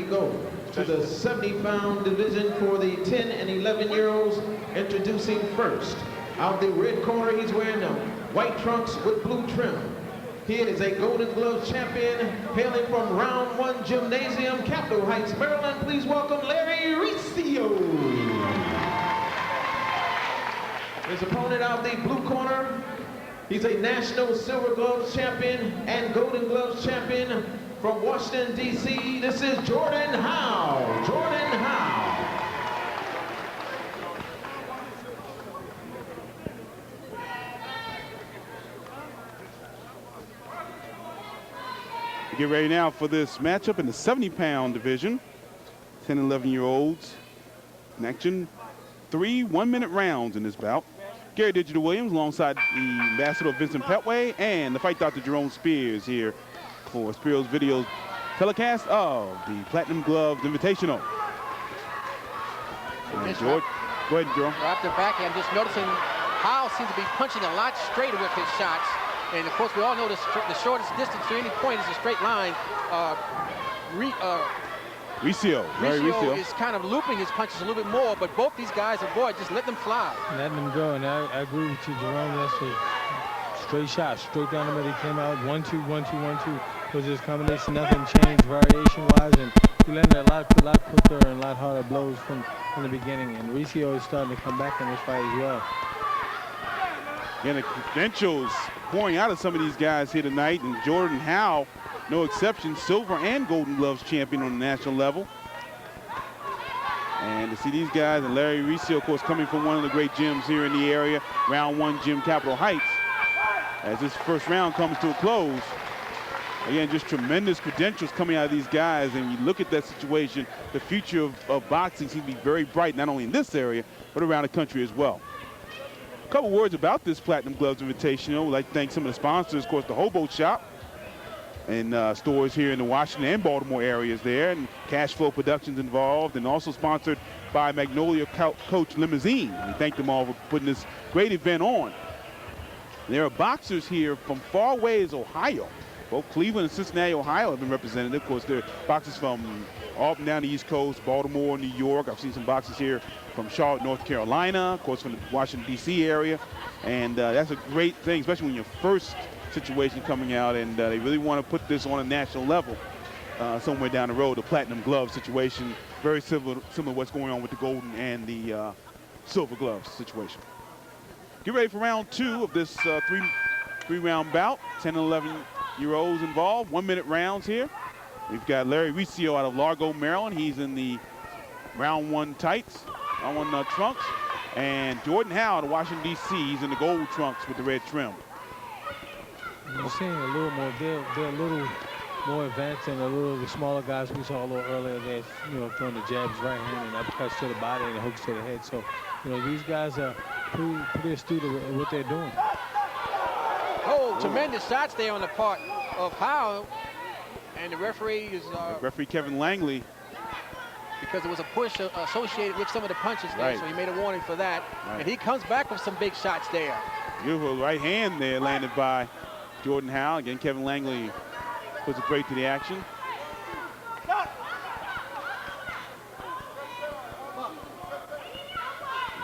go to the 70-pound division for the 10 and 11-year-olds. Introducing first, out the red corner, he's wearing white trunks with blue trim. He is a Golden Gloves champion, hailing from Round 1 Gymnasium, Capitol Heights, Maryland. Please welcome Larry Recio. His opponent out the blue corner, he's a national Silver Gloves champion and Golden Gloves champion from Washington, D.C. This is Jordan Howe. Jordan Howe. Get ready now for this matchup in the 70-pound division. 10 and 11-year-olds in action. 3 one-minute rounds in this bout. Gary Digital Williams alongside the ambassador Vincent Petway and the fight Dr. Jerome Spears here for Spears Video's telecast of the Platinum Gloves Invitational. George, go ahead, Jerome. Right after backhand, just noticing Howe seems to be punching a lot straighter with his shots. And of course, we all know the shortest distance to any point is a straight line. Recio is kind of looping his punches a little bit more, but both these guys avoid, just let them fly. Letting them go, and I agree with you, Jerome. That's a straight shot, straight down the middle. He came out 1-2, 1-2, 1-2. Was his combination, nothing changed variation-wise, and he landed a lot quicker and a lot harder blows from the beginning. And Recio is starting to come back in this fight as well. And the credentials pouring out of some of these guys here tonight, and Jordan Howe, no exception, silver and Golden Gloves champion on the national level. And to see these guys, and Larry Recio, of course, coming from one of the great gyms here in the area, Round 1 Gym, Capitol Heights. As this first round comes to a close, again, just tremendous credentials coming out of these guys. And you look at that situation, the future of boxing seems to be very bright, not only in this area, but around the country as well. A couple words about this Platinum Gloves Invitational. We'd like to thank some of the sponsors, of course, the H.O.B.O shop and stores here in the Washington and Baltimore areas there, and Cash Flow Productions involved, and also sponsored by Magnolia Coach Limousine. We thank them all for putting this great event on. There are boxers here from far away as Ohio. Both Cleveland and Cincinnati, Ohio have been represented. Of course, there are boxers from all up and down the East Coast, Baltimore, New York. I've seen some boxers here from Charlotte, North Carolina, of course, from the Washington, D.C. area. And that's a great thing, especially when your first situation coming out, and they really want to put this on a national level somewhere down the road. The Platinum Glove situation, very similar to what's going on with the Golden and the Silver Gloves situation. Get ready for round 2 of this three-round bout. 10 and 11-year-olds involved, 1-minute rounds here. We've got Larry Recio out of Largo, Maryland. He's in the round 1 tights, round 1 trunks. And Jordan Howe out of Washington, D.C. He's in the gold trunks with the red trim. You're seeing a little more, they're a little more advanced than the smaller guys we saw a little earlier. They're, throwing the jabs right hand and uppercuts to the body and the hooks to the head. So, these guys are pretty astute at what they're doing. Oh, tremendous shots there on the part of Howe. And the referee is... referee Kevin Langley. Because it was a push associated with some of the punches there, right. So he made a warning for that. Right. And he comes back with some big shots there. Beautiful right hand there landed by Jordan Howe. Again, Kevin Langley puts a break to the action.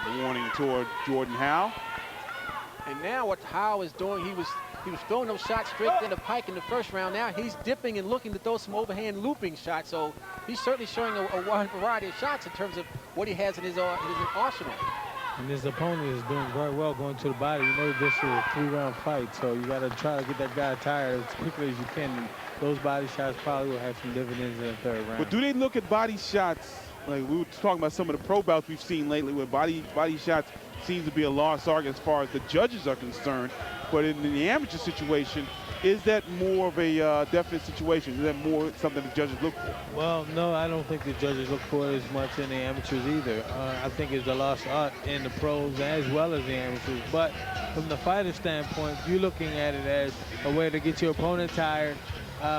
A warning toward Jordan Howe. And now what Howe is doing, he was throwing those shots straight in the pike in the first round. Now he's dipping and looking to throw some overhand looping shots. So he's certainly showing a wide variety of shots in terms of what he has in his arsenal. And his opponent is doing very well going to the body. This is a 3-round fight, so you got to try to get that guy tired as quickly as you can. And those body shots probably will have some dividends in the 3rd round. But do they look at body shots, like we were talking about some of the pro bouts we've seen lately, where body shots seems to be a lost art as far as the judges are concerned. But in the amateur situation, is that more of a definite situation? Is that more something the judges look for? Well, no, I don't think the judges look for it as much in the amateurs either. I think it's a lost art in the pros as well as the amateurs. But from the fighter standpoint, you're looking at it as a way to get your opponent tired.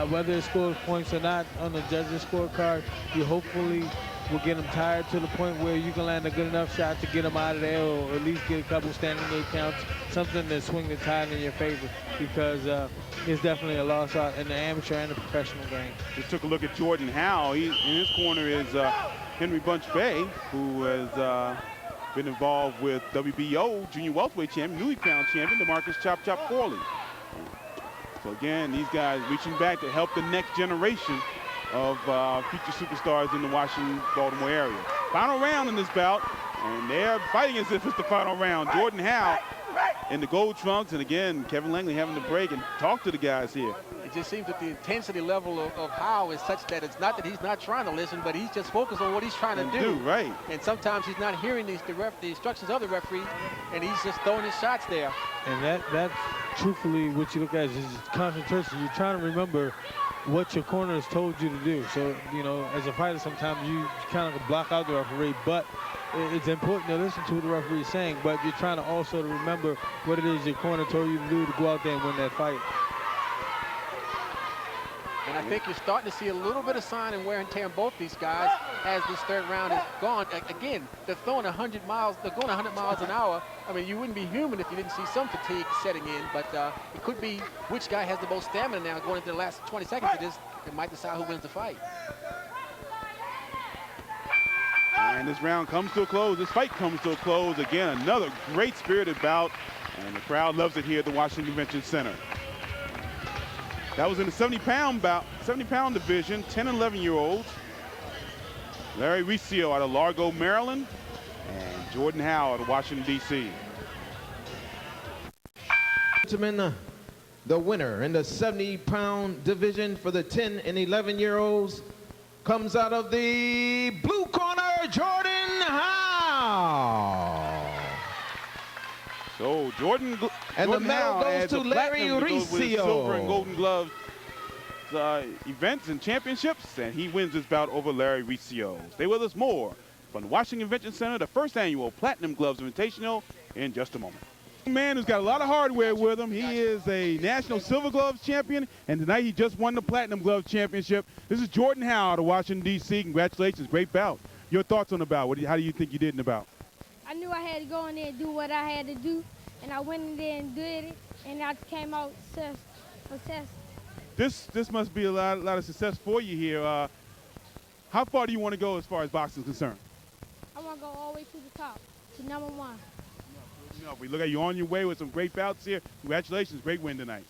Whether it scores points or not on the judges' scorecard, you hopefully will get him tired to the point where you can land a good enough shot to get him out of there, or at least get a couple standing 8 counts, something to swing the tide in your favor, because it's definitely a loss out in the amateur and the professional game. Just took a look at Jordan Howe. In his corner is Henry Bunch Bay, who has been involved with WBO junior welterweight champion, newly crowned champion, DeMarcus Chop Chop Corley. So again, these guys reaching back to help the next generation of future superstars in the Washington, Baltimore area. Final round in this bout, and they're fighting as if it's the final round. Jordan Howe in the gold trunks, and again, Kevin Langley having to break and talk to the guys here. It just seems that the intensity level of Howe is such that it's not that he's not trying to listen, but he's just focused on what he's trying to do. Right. And sometimes he's not hearing the instructions of the referee, and he's just throwing his shots there. And that's truthfully what you look at is concentration. You're trying to remember what your corner has told you to do. So, you know, as a fighter, sometimes you kind of block out the referee, but it's important to listen to what the referee is saying, but you're trying to also to remember what it is your corner told you to do to go out there and win that fight. And I think you're starting to see a little bit of sign and wear and tear in both these guys as this third round is gone. Again, they're throwing 100 miles, they're going 100 miles an hour. I mean, you wouldn't be human if you didn't see some fatigue setting in, but it could be which guy has the most stamina now going into the last 20 seconds of this. It might decide who wins the fight. And this round comes to a close. This fight comes to a close. Again, another great spirited bout, and the crowd loves it here at the Washington Convention Center. That was in the 70-pound division, 10 and 11-year-olds. Larry Recio out of Largo, Maryland, and Jordan Howe out of Washington, D.C. Gentlemen, the winner in the 70-pound division for the 10 and 11-year-olds comes out of the blue corner, Jordan Howe. So Jordan And the medal Howe goes adds to a Larry platinum to go with his silver and Recio. golden gloves events and championships, and he wins this bout over Larry Recio. Stay with us more from the Washington Convention Center, the first annual Platinum Gloves Invitational, in just a moment. A man who's got a lot of hardware with him. He is a national silver gloves champion, and tonight he just won the Platinum Gloves Championship. This is Jordan Howe out of Washington, D.C. Congratulations, great bout. Your thoughts on the bout? How do you think you did in the bout? I knew I had to go in there and do what I had to do, and I went in there and did it, and I came out successful. This must be a lot of success for you here. How far do you want to go as far as boxing is concerned? I want to go all the way to the top, to #1. We look at you on your way with some great bouts here. Congratulations, great win tonight.